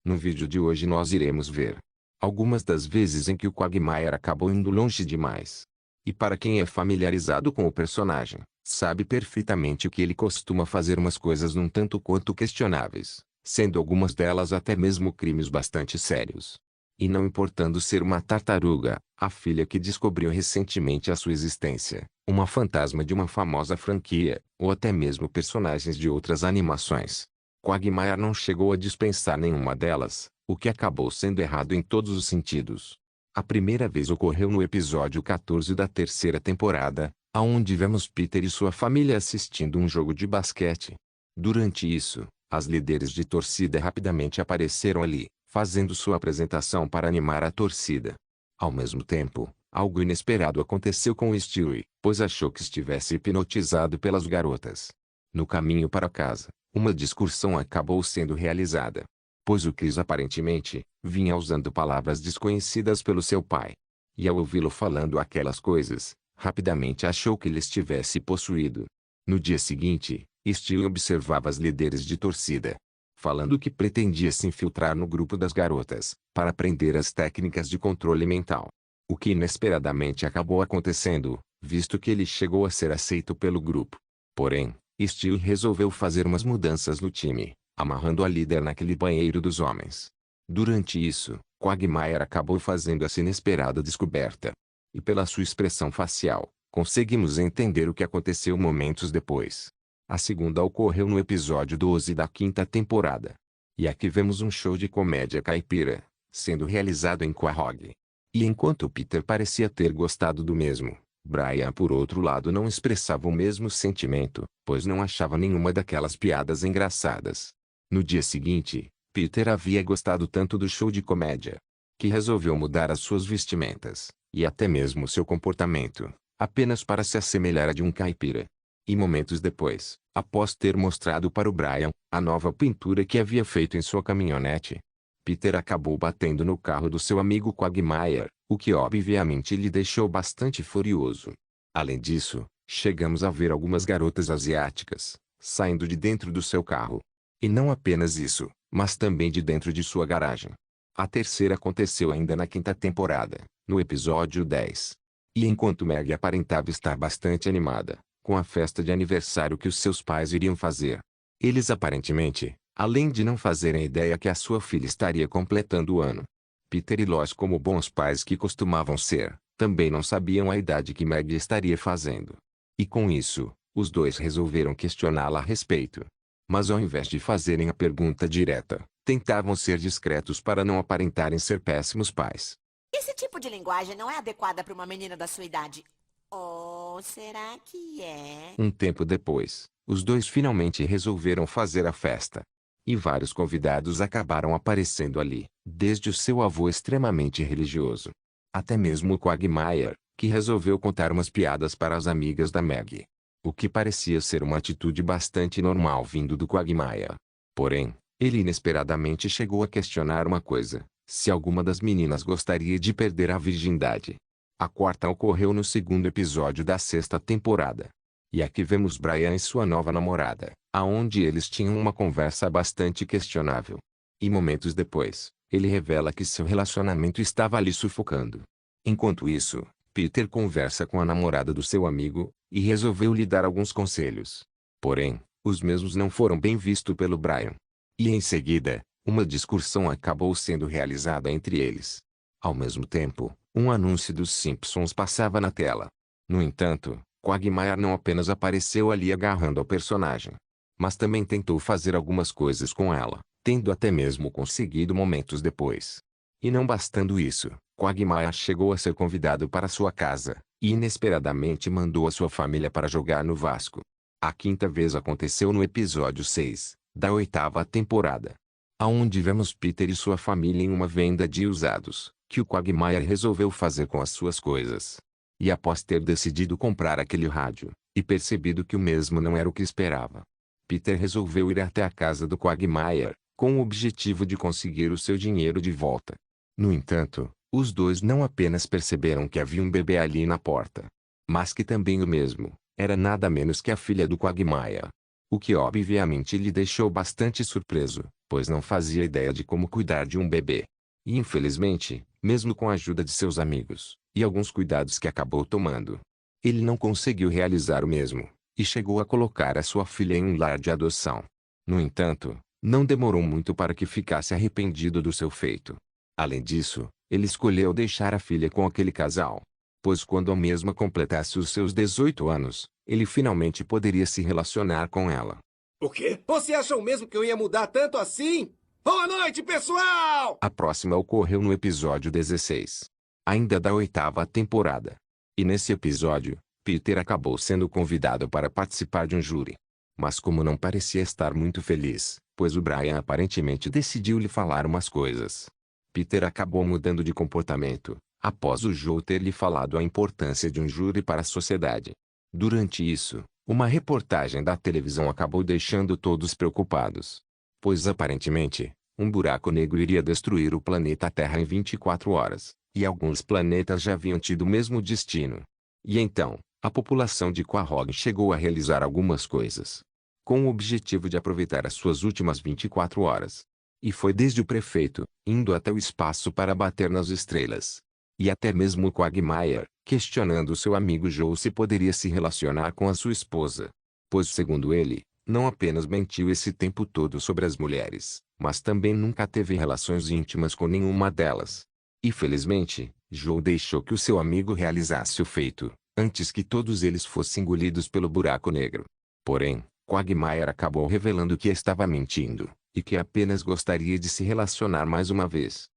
No vídeo de hoje nós iremos ver algumas das vezes em que o Quagmire acabou indo longe demais. E para quem é familiarizado com o personagem, sabe perfeitamente que ele costuma fazer umas coisas um tanto quanto questionáveis, sendo algumas delas até mesmo crimes bastante sérios. E não importando ser uma tartaruga, a filha que descobriu recentemente a sua existência, uma fantasma de uma famosa franquia, ou até mesmo personagens de outras animações, Quagmire não chegou a dispensar nenhuma delas, o que acabou sendo errado em todos os sentidos. A primeira vez ocorreu no episódio 14 da terceira temporada, aonde vemos Peter e sua família assistindo um jogo de basquete. Durante isso, as líderes de torcida rapidamente apareceram ali, fazendo sua apresentação para animar a torcida. Ao mesmo tempo, algo inesperado aconteceu com Stewie, pois achou que estivesse hipnotizado pelas garotas. No caminho para casa, uma discussão acabou sendo realizada, pois o Chris aparentemente vinha usando palavras desconhecidas pelo seu pai. E ao ouvi-lo falando aquelas coisas, rapidamente achou que ele estivesse possuído. No dia seguinte, Stewie observava as líderes de torcida, falando que pretendia se infiltrar no grupo das garotas, para aprender as técnicas de controle mental. O que inesperadamente acabou acontecendo, visto que ele chegou a ser aceito pelo grupo. Porém, Stewie resolveu fazer umas mudanças no time, amarrando a líder naquele banheiro dos homens. Durante isso, Quagmire acabou fazendo essa inesperada descoberta. E pela sua expressão facial, conseguimos entender o que aconteceu momentos depois. A segunda ocorreu no episódio 12 da quinta temporada. E aqui vemos um show de comédia caipira, sendo realizado em Quahog. E enquanto Peter parecia ter gostado do mesmo, Brian por outro lado não expressava o mesmo sentimento, pois não achava nenhuma daquelas piadas engraçadas. No dia seguinte, Peter havia gostado tanto do show de comédia, que resolveu mudar as suas vestimentas, e até mesmo seu comportamento, apenas para se assemelhar a de um caipira. E momentos depois, após ter mostrado para o Brian a nova pintura que havia feito em sua caminhonete, Peter acabou batendo no carro do seu amigo Quagmire, o que obviamente lhe deixou bastante furioso. Além disso, chegamos a ver algumas garotas asiáticas saindo de dentro do seu carro. E não apenas isso, mas também de dentro de sua garagem. A terceira aconteceu ainda na quinta temporada, no episódio 10. E enquanto Meg aparentava estar bastante animada com a festa de aniversário que os seus pais iriam fazer, eles aparentemente, além de não fazerem ideia que a sua filha estaria completando o ano, Peter e Lois, como bons pais que costumavam ser, também não sabiam a idade que Meg estaria fazendo. E com isso, os dois resolveram questioná-la a respeito. Mas ao invés de fazerem a pergunta direta, tentavam ser discretos para não aparentarem ser péssimos pais. Esse tipo de linguagem não é adequada para uma menina da sua idade. Ou será que é? Um tempo depois, os dois finalmente resolveram fazer a festa. E vários convidados acabaram aparecendo ali, desde o seu avô extremamente religioso, até mesmo o Quagmire, que resolveu contar umas piadas para as amigas da Meg. O que parecia ser uma atitude bastante normal vindo do Quagmire. Porém, ele inesperadamente chegou a questionar uma coisa: se alguma das meninas gostaria de perder a virgindade. A quarta ocorreu no segundo episódio da sexta temporada. E aqui vemos Brian e sua nova namorada, aonde eles tinham uma conversa bastante questionável. E momentos depois, ele revela que seu relacionamento estava ali sufocando. Enquanto isso, Peter conversa com a namorada do seu amigo, e resolveu lhe dar alguns conselhos. Porém, os mesmos não foram bem vistos pelo Brian. E em seguida, uma discussão acabou sendo realizada entre eles. Ao mesmo tempo, um anúncio dos Simpsons passava na tela. No entanto, Quagmire não apenas apareceu ali agarrando ao personagem, mas também tentou fazer algumas coisas com ela, tendo até mesmo conseguido momentos depois. E não bastando isso, Quagmire chegou a ser convidado para sua casa, e inesperadamente mandou a sua família para jogar no Vasco. A quinta vez aconteceu no episódio 6, da oitava temporada, aonde vemos Peter e sua família em uma venda de usados, que o Quagmire resolveu fazer com as suas coisas. E após ter decidido comprar aquele rádio, e percebido que o mesmo não era o que esperava, Peter resolveu ir até a casa do Quagmire, com o objetivo de conseguir o seu dinheiro de volta. No entanto, os dois não apenas perceberam que havia um bebê ali na porta, mas que também o mesmo era nada menos que a filha do Quagmire. O que obviamente lhe deixou bastante surpreso, pois não fazia ideia de como cuidar de um bebê. E infelizmente, mesmo com a ajuda de seus amigos, e alguns cuidados que acabou tomando, ele não conseguiu realizar o mesmo, e chegou a colocar a sua filha em um lar de adoção. No entanto, não demorou muito para que ficasse arrependido do seu feito. Além disso, ele escolheu deixar a filha com aquele casal, pois quando a mesma completasse os seus 18 anos, ele finalmente poderia se relacionar com ela. O quê? Você achou mesmo que eu ia mudar tanto assim? Boa noite, pessoal! A próxima ocorreu no episódio 16, ainda da 8ª temporada. E nesse episódio, Peter acabou sendo convidado para participar de um júri. Mas como não parecia estar muito feliz, pois o Brian aparentemente decidiu lhe falar umas coisas, Peter acabou mudando de comportamento, após o Joe ter lhe falado a importância de um júri para a sociedade. Durante isso, uma reportagem da televisão acabou deixando todos preocupados, pois aparentemente, um buraco negro iria destruir o planeta Terra em 24 horas, e alguns planetas já haviam tido o mesmo destino. E então, a população de Quahog chegou a realizar algumas coisas, com o objetivo de aproveitar as suas últimas 24 horas. E foi desde o prefeito, indo até o espaço para bater nas estrelas, e até mesmo o Quagmire, questionando seu amigo Joe se poderia se relacionar com a sua esposa. Pois segundo ele, não apenas mentiu esse tempo todo sobre as mulheres, mas também nunca teve relações íntimas com nenhuma delas. E felizmente, Joe deixou que o seu amigo realizasse o feito, antes que todos eles fossem engolidos pelo buraco negro. Porém, Quagmire acabou revelando que estava mentindo, e que apenas gostaria de se relacionar mais uma vez.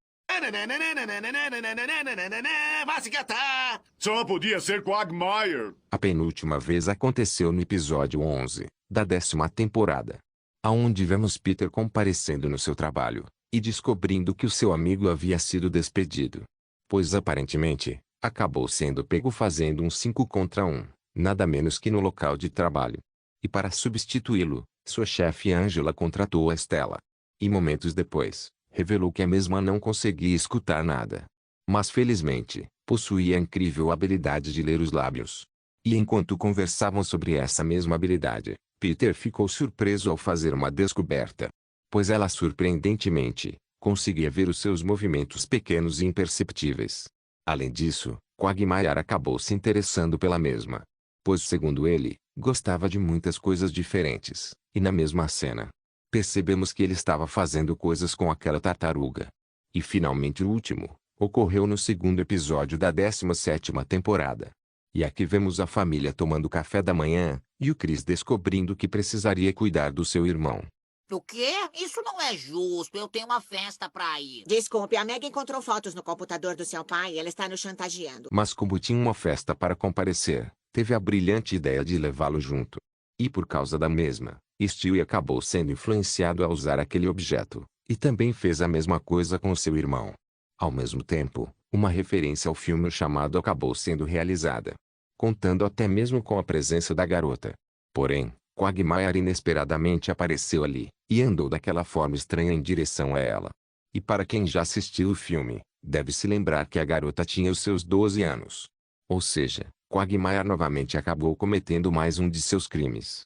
Vai se catar! Só podia ser Quagmire. A penúltima vez aconteceu no episódio 11, da 10ª temporada, aonde vemos Peter comparecendo no seu trabalho, e descobrindo que o seu amigo havia sido despedido. Pois aparentemente, acabou sendo pego fazendo um 5 contra 1, nada menos que no local de trabalho. E para substituí-lo, sua chefe Angela contratou a Stella. E momentos depois, revelou que a mesma não conseguia escutar nada, mas felizmente, possuía a incrível habilidade de ler os lábios. E enquanto conversavam sobre essa mesma habilidade, Peter ficou surpreso ao fazer uma descoberta, pois ela surpreendentemente, conseguia ver os seus movimentos pequenos e imperceptíveis. Além disso, Quagmire acabou se interessando pela mesma, pois segundo ele, gostava de muitas coisas diferentes, e na mesma cena, percebemos que ele estava fazendo coisas com aquela tartaruga. E finalmente o último, ocorreu no segundo episódio da 17ª temporada. E aqui vemos a família tomando café da manhã, e o Chris descobrindo que precisaria cuidar do seu irmão. O quê? Isso não é justo. Eu tenho uma festa pra ir. Desculpe, a Meg encontrou fotos no computador do seu pai e ela está nos chantageando. Mas como tinha uma festa para comparecer, teve a brilhante ideia de levá-lo junto. E por causa da mesma, Stewie acabou sendo influenciado a usar aquele objeto, e também fez a mesma coisa com seu irmão. Ao mesmo tempo, uma referência ao filme chamado acabou sendo realizada, contando até mesmo com a presença da garota. Porém, Quagmire inesperadamente apareceu ali, e andou daquela forma estranha em direção a ela. E para quem já assistiu o filme, deve se lembrar que a garota tinha os seus 12 anos. Ou seja, Quagmire novamente acabou cometendo mais um de seus crimes.